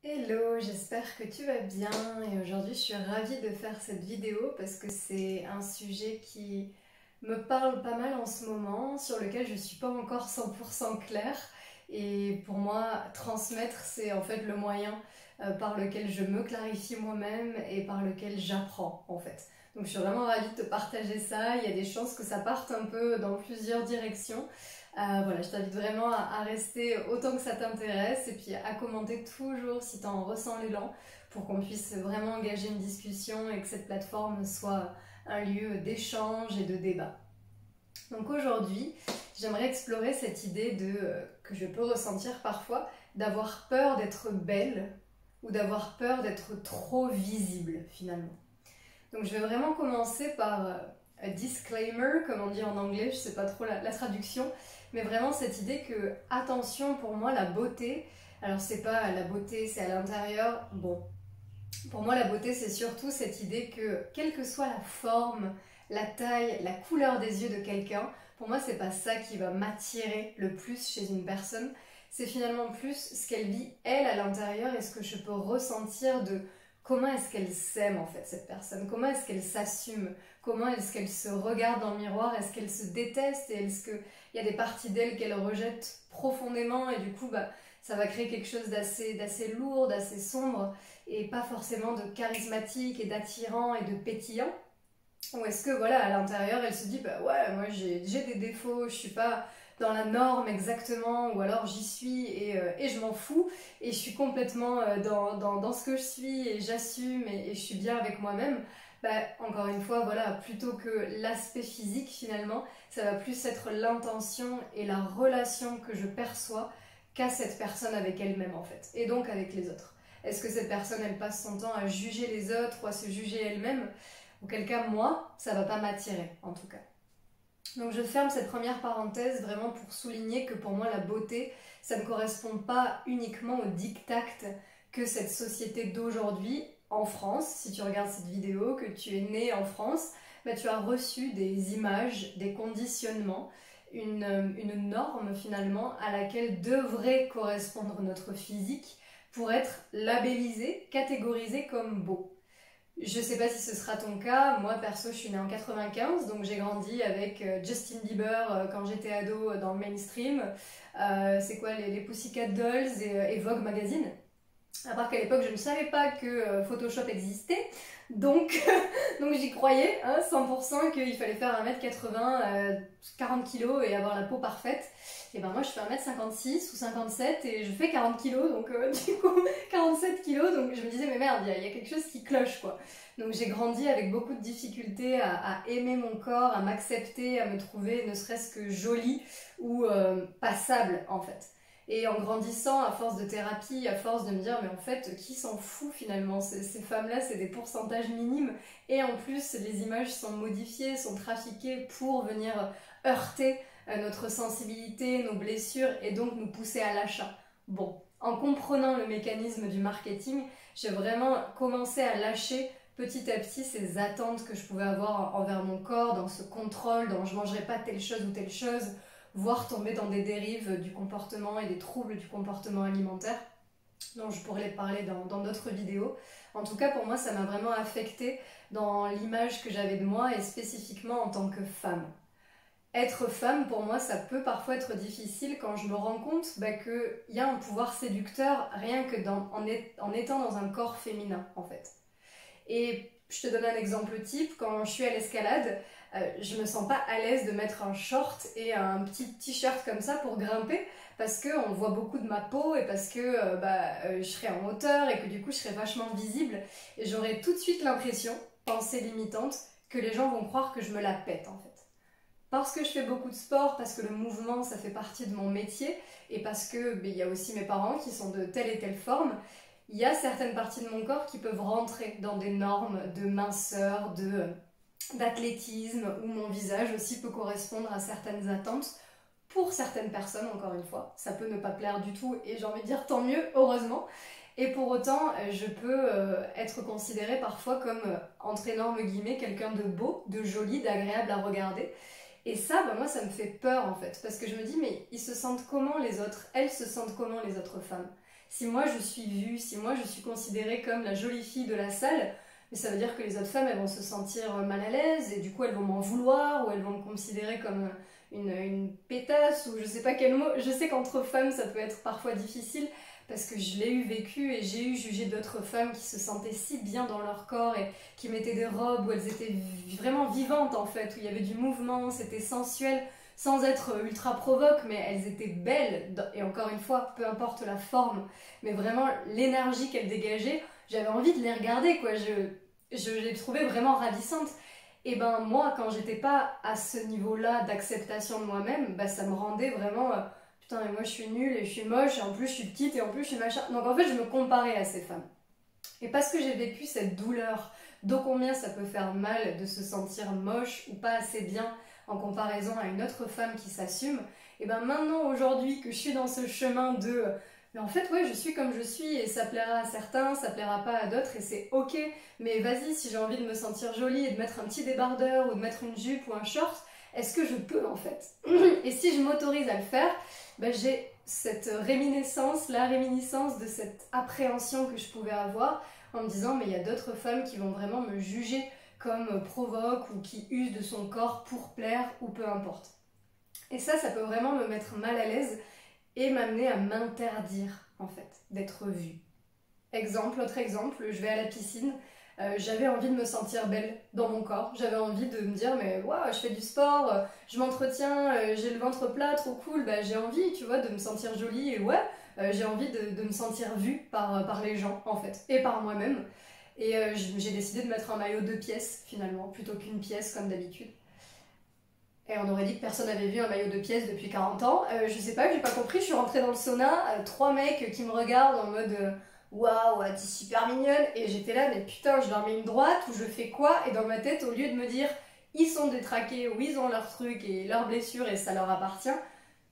Hello, j'espère que tu vas bien et aujourd'hui je suis ravie de faire cette vidéo parce que c'est un sujet qui me parle pas mal en ce moment, sur lequel je suis pas encore 100% claire et pour moi transmettre c'est en fait le moyen par lequel je me clarifie moi-même et par lequel j'apprends en fait. Donc je suis vraiment ravie de te partager ça, il y a des chances que ça parte un peu dans plusieurs directions. Voilà, je t'invite vraiment à rester autant que ça t'intéresse et puis à commenter toujours si tu en ressens l'élan pour qu'on puisse vraiment engager une discussion et que cette plateforme soit un lieu d'échange et de débat. Donc aujourd'hui, j'aimerais explorer cette idée que je peux ressentir parfois d'avoir peur d'être belle ou d'avoir peur d'être trop visible finalement. Donc je vais vraiment commencer par un disclaimer, comme on dit en anglais, je sais pas trop la traduction, mais vraiment cette idée que, attention, pour moi, la beauté, alors c'est pas la beauté, c'est à l'intérieur, bon, pour moi la beauté c'est surtout cette idée que, quelle que soit la forme, la taille, la couleur des yeux de quelqu'un, pour moi c'est pas ça qui va m'attirer le plus chez une personne, c'est finalement plus ce qu'elle vit elle à l'intérieur et ce que je peux ressentir de comment est-ce qu'elle s'aime en fait cette personne, comment est-ce qu'elle s'assume, comment est-ce qu'elle se regarde dans le miroir, est-ce qu'elle se déteste et est-ce qu'il y a des parties d'elle qu'elle rejette profondément et du coup bah, ça va créer quelque chose d'assez lourd, d'assez sombre et pas forcément de charismatique et d'attirant et de pétillant. Ou est-ce que voilà, à l'intérieur, elle se dit bah ouais, moi j'ai des défauts, je suis pas dans la norme exactement, ou alors j'y suis et je m'en fous, et je suis complètement dans ce que je suis, et j'assume, et je suis bien avec moi-même. Bah, encore une fois, voilà, plutôt que l'aspect physique finalement, ça va plus être l'intention et la relation que je perçois qu'a cette personne avec elle-même en fait, et donc avec les autres. Est-ce que cette personne, elle passe son temps à juger les autres ou à se juger elle-même? Auquel cas, moi, ça va pas m'attirer, en tout cas. Donc je ferme cette première parenthèse vraiment pour souligner que pour moi, la beauté, ça ne correspond pas uniquement au diktat que cette société d'aujourd'hui, en France, si tu regardes cette vidéo, que tu es né en France, bah, tu as reçu des images, des conditionnements, une norme finalement à laquelle devrait correspondre notre physique pour être labellisé, catégorisé comme beau. Je sais pas si ce sera ton cas, moi perso je suis née en 95, donc j'ai grandi avec Justin Bieber quand j'étais ado dans le mainstream, c'est quoi les Pussycat Dolls et Vogue Magazine. À part qu'à l'époque je ne savais pas que Photoshop existait, donc, donc j'y croyais, hein, 100% qu'il fallait faire 1m80, 40 kg et avoir la peau parfaite. Et ben moi je fais 1m56 ou 57 et je fais 40 kg, donc du coup 47 kg, donc je me disais mais merde, il y a quelque chose qui cloche quoi. Donc j'ai grandi avec beaucoup de difficultés à aimer mon corps, à m'accepter, à me trouver ne serait-ce que jolie ou passable en fait. Et en grandissant, à force de thérapie, à force de me dire, mais en fait, qui s'en fout finalement? Ces femmes-là, c'est des pourcentages minimes. Et en plus, les images sont modifiées, sont trafiquées pour venir heurter notre sensibilité, nos blessures, et donc nous pousser à l'achat. Bon, en comprenant le mécanisme du marketing, j'ai vraiment commencé à lâcher petit à petit ces attentes que je pouvais avoir envers mon corps, dans ce contrôle, dans je mangerai pas telle chose ou telle chose, voire tomber dans des dérives du comportement et des troubles du comportement alimentaire, dont je pourrais parler dans d'autres vidéos. En tout cas, pour moi, ça m'a vraiment affectée dans l'image que j'avais de moi et spécifiquement en tant que femme. Être femme, pour moi, ça peut parfois être difficile quand je me rends compte qu'il y a un pouvoir séducteur rien que en étant dans un corps féminin, en fait. Et je te donne un exemple type, quand je suis à l'escalade, je me sens pas à l'aise de mettre un short et un petit t-shirt comme ça pour grimper parce qu'on voit beaucoup de ma peau et parce que je serai en hauteur et que du coup je serai vachement visible et j'aurai tout de suite l'impression, pensée limitante, que les gens vont croire que je me la pète en fait. Parce que je fais beaucoup de sport, parce que le mouvement ça fait partie de mon métier et parce que il y a aussi mes parents qui sont de telle et telle forme, il y a certaines parties de mon corps qui peuvent rentrer dans des normes de minceur, d'athlétisme, où mon visage aussi peut correspondre à certaines attentes. Pour certaines personnes, encore une fois, ça peut ne pas plaire du tout et j'ai envie de dire tant mieux, heureusement. Et pour autant, je peux être considérée parfois comme, entre énormes guillemets, quelqu'un de beau, de joli, d'agréable à regarder. Et ça, bah, moi, ça me fait peur en fait, parce que je me dis, mais ils se sentent comment les autres? Elles se sentent comment les autres femmes? Si moi je suis vue, si moi je suis considérée comme la jolie fille de la salle, mais ça veut dire que les autres femmes, elles vont se sentir mal à l'aise et du coup elles vont m'en vouloir ou elles vont me considérer comme une pétasse ou je sais pas quel mot. Je sais qu'entre femmes ça peut être parfois difficile parce que je l'ai eu vécu et j'ai eu jugé d'autres femmes qui se sentaient si bien dans leur corps et qui mettaient des robes où elles étaient vraiment vivantes en fait, où il y avait du mouvement, c'était sensuel, sans être ultra provoque, mais elles étaient belles, et encore une fois, peu importe la forme, mais vraiment l'énergie qu'elles dégageaient, j'avais envie de les regarder, quoi. Je les trouvais vraiment ravissantes. Et ben moi, quand j'étais pas à ce niveau-là d'acceptation de moi-même, bah, ça me rendait vraiment putain, mais moi je suis nulle et je suis moche, et en plus je suis petite et en plus je suis machin. Donc en fait, je me comparais à ces femmes. Et parce que j'ai vécu cette douleur, d'ô combien ça peut faire mal de se sentir moche ou pas assez bien en comparaison à une autre femme qui s'assume, et ben maintenant, aujourd'hui, que je suis dans ce chemin de mais en fait, ouais, je suis comme je suis et ça plaira à certains, ça plaira pas à d'autres et c'est ok. Mais vas-y, si j'ai envie de me sentir jolie et de mettre un petit débardeur ou de mettre une jupe ou un short, est-ce que je peux en fait? Et si je m'autorise à le faire, ben j'ai cette réminiscence, la réminiscence de cette appréhension que je pouvais avoir en me disant mais il y a d'autres femmes qui vont vraiment me juger comme provoque ou qui use de son corps pour plaire ou peu importe. Et ça peut vraiment me mettre mal à l'aise et m'amener à m'interdire en fait d'être vue. Autre exemple, je vais à la piscine, j'avais envie de me sentir belle dans mon corps, j'avais envie de me dire mais waouh, je fais du sport, je m'entretiens, j'ai le ventre plat, trop cool, bah, j'ai envie, tu vois, de me sentir jolie et ouais, j'ai envie de me sentir vue par les gens en fait, et par moi-même. Et j'ai décidé de mettre un maillot 2 pièces finalement, plutôt qu'une pièce comme d'habitude. Et on aurait dit que personne n'avait vu un maillot 2 pièces depuis 40 ans. Je sais pas, j'ai pas compris, je suis rentrée dans le sauna, 3 mecs qui me regardent en mode waouh, t'es super mignonne. Et j'étais là, mais putain, je leur mets une droite ou je fais quoi? Et dans ma tête, au lieu de me dire ils sont détraqués ou ils ont leurs trucs et leurs blessures et ça leur appartient,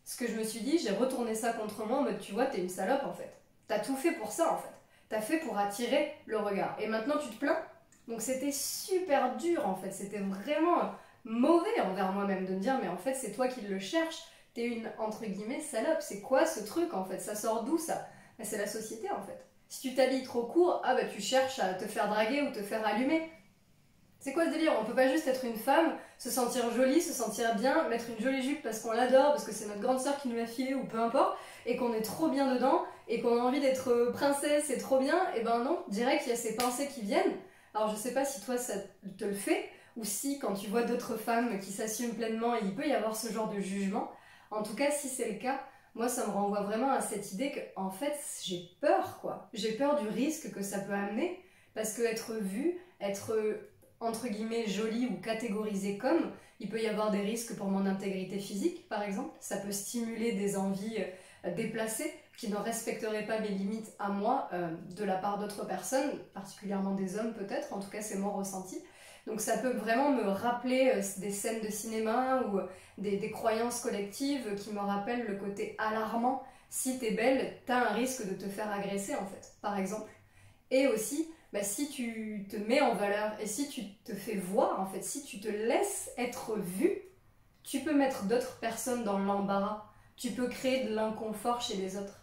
ce que je me suis dit, j'ai retourné ça contre moi en mode tu vois, t'es une salope en fait. T'as tout fait pour ça en fait. T'as fait pour attirer le regard. Et maintenant tu te plains? Donc c'était super dur en fait, c'était vraiment mauvais envers moi-même de me dire mais en fait c'est toi qui le cherches, t'es une entre guillemets salope, c'est quoi ce truc en fait, ça sort d'où ça? Ben, c'est la société en fait. Si tu t'habilles trop court, ah bah tu cherches à te faire draguer ou te faire allumer. C'est quoi ce délire? On peut pas juste être une femme, se sentir jolie, se sentir bien, mettre une jolie jupe parce qu'on l'adore, parce que c'est notre grande sœur qui nous l'a filée ou peu importe, et qu'on est trop bien dedans, et qu'on a envie d'être princesse, c'est trop bien, et ben non, direct il y a ces pensées qui viennent. Alors je sais pas si toi ça te le fait, ou si quand tu vois d'autres femmes qui s'assument pleinement, il peut y avoir ce genre de jugement. En tout cas, si c'est le cas, moi ça me renvoie vraiment à cette idée que en fait j'ai peur quoi. J'ai peur du risque que ça peut amener, parce que être vue, être entre guillemets jolie ou catégorisée comme, il peut y avoir des risques pour mon intégrité physique par exemple, ça peut stimuler des envies déplacées qui ne respecteraient pas mes limites à moi de la part d'autres personnes, particulièrement des hommes peut-être, en tout cas c'est mon ressenti. Donc ça peut vraiment me rappeler des scènes de cinéma ou des croyances collectives qui me rappellent le côté alarmant. Si t'es belle, t'as un risque de te faire agresser en fait, par exemple. Et aussi, bah, si tu te mets en valeur et si tu te fais voir, en fait, si tu te laisses être vue, tu peux mettre d'autres personnes dans l'embarras. Tu peux créer de l'inconfort chez les autres.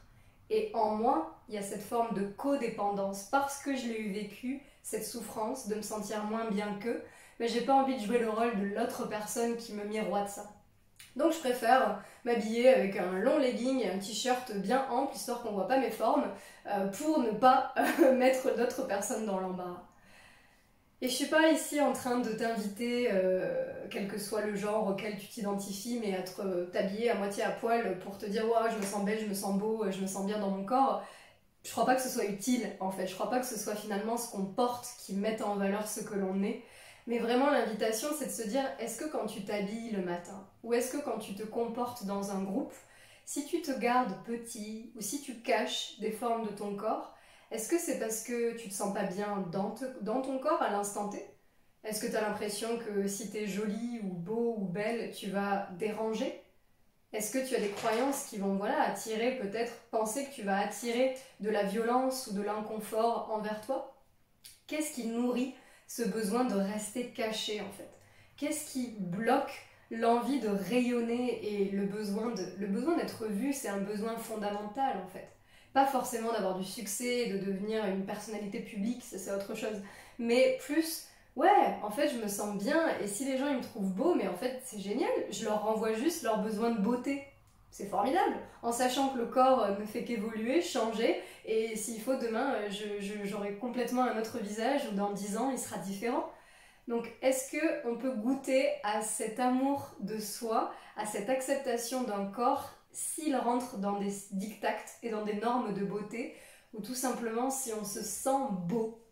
Et en moi, il y a cette forme de codépendance. Parce que je l'ai eu vécu, cette souffrance de me sentir moins bien qu'eux, mais j'ai pas envie de jouer le rôle de l'autre personne qui me miroite ça. Donc je préfère m'habiller avec un long legging et un t-shirt bien ample, histoire qu'on voit pas mes formes, pour ne pas mettre d'autres personnes dans l'embarras. Et je suis pas ici en train de t'inviter, quel que soit le genre auquel tu t'identifies, mais à t'habiller à moitié à poil pour te dire ouais, je me sens belle, je me sens beau, je me sens bien dans mon corps. Je crois pas que ce soit utile en fait, je crois pas que ce soit finalement ce qu'on porte qui mette en valeur ce que l'on est. Mais vraiment l'invitation c'est de se dire est-ce que quand tu t'habilles le matin, ou est-ce que quand tu te comportes dans un groupe, si tu te gardes petit, ou si tu caches des formes de ton corps, est-ce que c'est parce que tu te sens pas bien dans ton corps à l'instant T? Est-ce que tu as l'impression que si tu es jolie ou beau ou belle, tu vas déranger? Est-ce que tu as des croyances qui vont attirer, peut-être penser que tu vas attirer de la violence ou de l'inconfort envers toi? Qu'est-ce qui nourrit ce besoin de rester caché en fait? Qu'est-ce qui bloque l'envie de rayonner et le besoin d'être vu? C'est un besoin fondamental en fait. Pas forcément d'avoir du succès et de devenir une personnalité publique, ça c'est autre chose. Mais plus, ouais, en fait je me sens bien et si les gens ils me trouvent beau, mais en fait c'est génial, je leur renvoie juste leur besoin de beauté. C'est formidable, en sachant que le corps ne fait qu'évoluer, changer, et s'il faut demain, j'aurai complètement un autre visage, ou dans 10 ans il sera différent. Donc est-ce qu'on peut goûter à cet amour de soi, à cette acceptation d'un corps, s'il rentre dans des dictats et dans des normes de beauté, ou tout simplement si on se sent beau?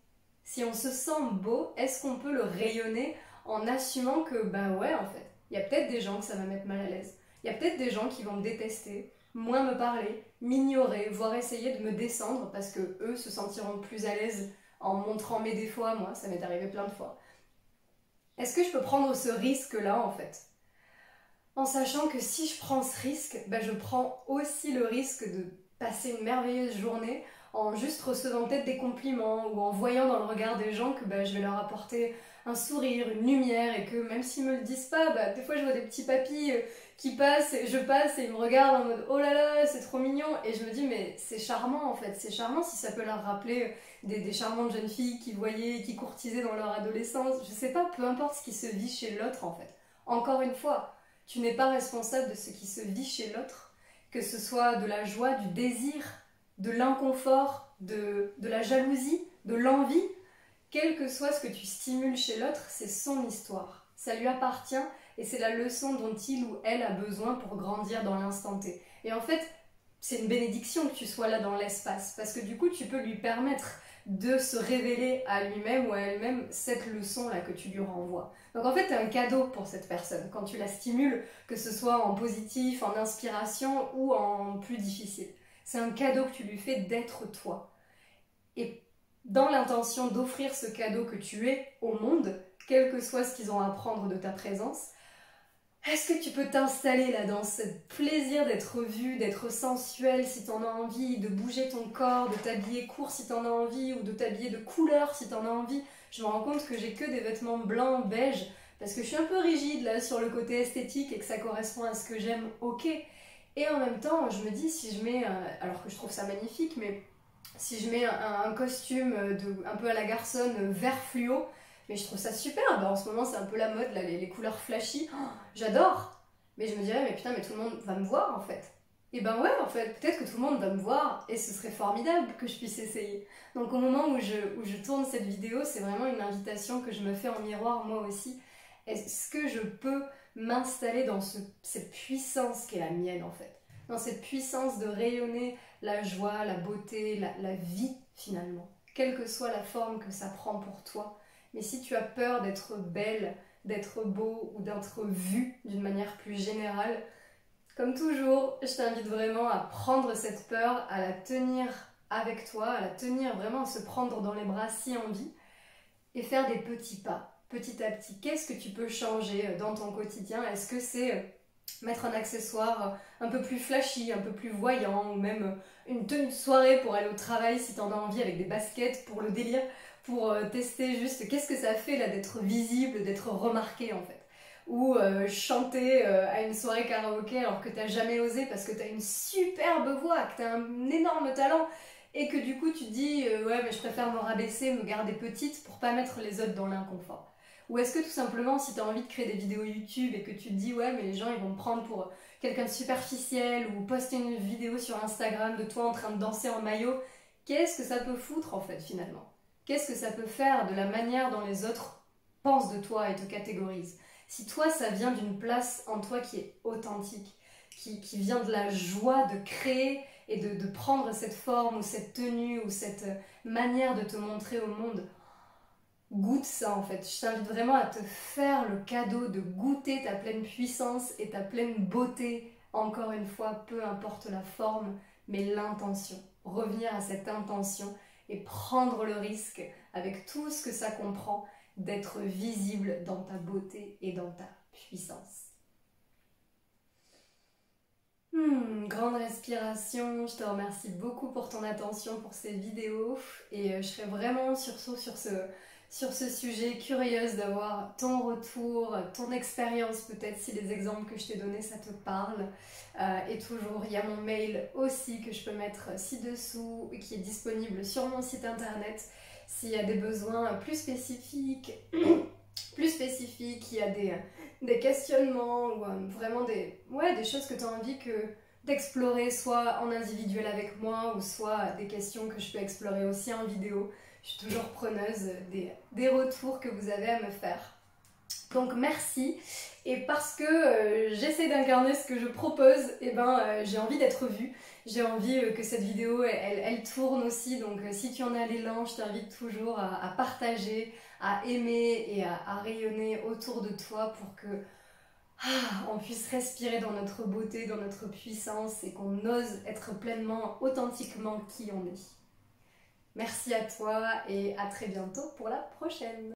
Si on se sent beau, est-ce qu'on peut le rayonner en assumant que, bah ouais, en fait, il y a peut-être des gens que ça va mettre mal à l'aise. Il y a peut-être des gens qui vont me détester, moins me parler, m'ignorer, voire essayer de me descendre parce que eux se sentiront plus à l'aise en montrant mes défauts à moi, ça m'est arrivé plein de fois. Est-ce que je peux prendre ce risque-là en fait? En sachant que si je prends ce risque, ben je prends aussi le risque de passer une merveilleuse journée en juste recevant peut-être des compliments ou en voyant dans le regard des gens que ben, je vais leur apporter un sourire, une lumière et que même s'ils me le disent pas, ben, des fois je vois des petits papis qui passent et je passe et ils me regardent en mode oh là là c'est trop mignon et je me dis mais c'est charmant en fait, c'est charmant si ça peut leur rappeler des charmantes jeunes filles qui voyaient, qui courtisaient dans leur adolescence, je sais pas, peu importe ce qui se vit chez l'autre en fait. Encore une fois, tu n'es pas responsable de ce qui se vit chez l'autre, que ce soit de la joie, du désir, de l'inconfort, de la jalousie, de l'envie. Quel que soit ce que tu stimules chez l'autre, c'est son histoire. Ça lui appartient et c'est la leçon dont il ou elle a besoin pour grandir dans l'instant T. Et en fait, c'est une bénédiction que tu sois là dans l'espace, parce que du coup, tu peux lui permettre de se révéler à lui-même ou à elle-même cette leçon-là que tu lui renvoies. Donc en fait, tu as un cadeau pour cette personne quand tu la stimules, que ce soit en positif, en inspiration ou en plus difficile. C'est un cadeau que tu lui fais d'être toi. Et dans l'intention d'offrir ce cadeau que tu es au monde, quel que soit ce qu'ils ont à apprendre de ta présence, est-ce que tu peux t'installer là dans ce plaisir d'être vu, d'être sensuel si t'en as envie, de bouger ton corps, de t'habiller court si t'en as envie, ou de t'habiller de couleur si t'en as envie? Je me rends compte que j'ai que des vêtements blancs, beige, parce que je suis un peu rigide là sur le côté esthétique et que ça correspond à ce que j'aime, ok. Et en même temps, je me dis si je mets, alors que je trouve ça magnifique, mais si je mets un costume un peu à la garçonne vert fluo, mais je trouve ça super. Bah, en ce moment, c'est un peu la mode, là, les couleurs flashy. Oh, j'adore. Mais je me dirais, mais putain, mais tout le monde va me voir en fait. Et ben ouais, en fait, peut-être que tout le monde va me voir et ce serait formidable que je puisse essayer. Donc au moment où je tourne cette vidéo, c'est vraiment une invitation que je me fais en miroir moi aussi. Est-ce que je peux m'installer dans cette puissance qui est la mienne en fait? Dans cette puissance de rayonner la joie, la beauté, la vie finalement. Quelle que soit la forme que ça prend pour toi. Mais si tu as peur d'être belle, d'être beau ou d'être vu d'une manière plus générale, comme toujours, je t'invite vraiment à prendre cette peur, à la tenir avec toi, à la tenir vraiment, à se prendre dans les bras si envie et faire des petits pas, petit à petit. Qu'est-ce que tu peux changer dans ton quotidien? Est-ce que c'est mettre un accessoire un peu plus flashy, un peu plus voyant, ou même une tenue de soirée pour aller au travail si t'en as envie avec des baskets pour le délire, pour tester juste qu'est-ce que ça fait là d'être visible, d'être remarqué en fait. Ou chanter à une soirée karaoké alors que t'as jamais osé parce que t'as une superbe voix, que t'as un énorme talent et que du coup tu te dis ouais mais je préfère me rabaisser, me garder petite pour pas mettre les autres dans l'inconfort. Ou est-ce que tout simplement, si tu as envie de créer des vidéos YouTube et que tu te dis ouais mais les gens ils vont me prendre pour quelqu'un de superficiel ou poster une vidéo sur Instagram de toi en train de danser en maillot, qu'est-ce que ça peut foutre en fait finalement? Qu'est-ce que ça peut faire de la manière dont les autres pensent de toi et te catégorisent? Si toi ça vient d'une place en toi qui est authentique, qui vient de la joie de créer et de prendre cette forme ou cette tenue ou cette manière de te montrer au monde, goûte ça en fait. Je t'invite vraiment à te faire le cadeau de goûter ta pleine puissance et ta pleine beauté. Encore une fois, peu importe la forme, mais l'intention. Revenir à cette intention et prendre le risque, avec tout ce que ça comprend, d'être visible dans ta beauté et dans ta puissance. Grande respiration, je te remercie beaucoup pour ton attention pour ces vidéos et je serai vraiment sur ce sur ce sujet, curieuse d'avoir ton retour, ton expérience peut-être si les exemples que je t'ai donnés ça te parle. Et toujours, il y a mon mail aussi que je peux mettre ci-dessous, qui est disponible sur mon site internet. S'il y a des besoins plus spécifiques, il y a des questionnements ou vraiment des choses que tu as envie d'explorer, soit en individuel avec moi ou soit des questions que je peux explorer aussi en vidéo. Je suis toujours preneuse des retours que vous avez à me faire. Donc merci, et parce que j'essaie d'incarner ce que je propose, j'ai envie d'être vue, j'ai envie que cette vidéo elle tourne aussi, donc si tu en as l'élan, je t'invite toujours à partager, à aimer et à rayonner autour de toi pour que on puisse respirer dans notre beauté, dans notre puissance et qu'on ose être pleinement, authentiquement qui on est. Merci à toi et à très bientôt pour la prochaine.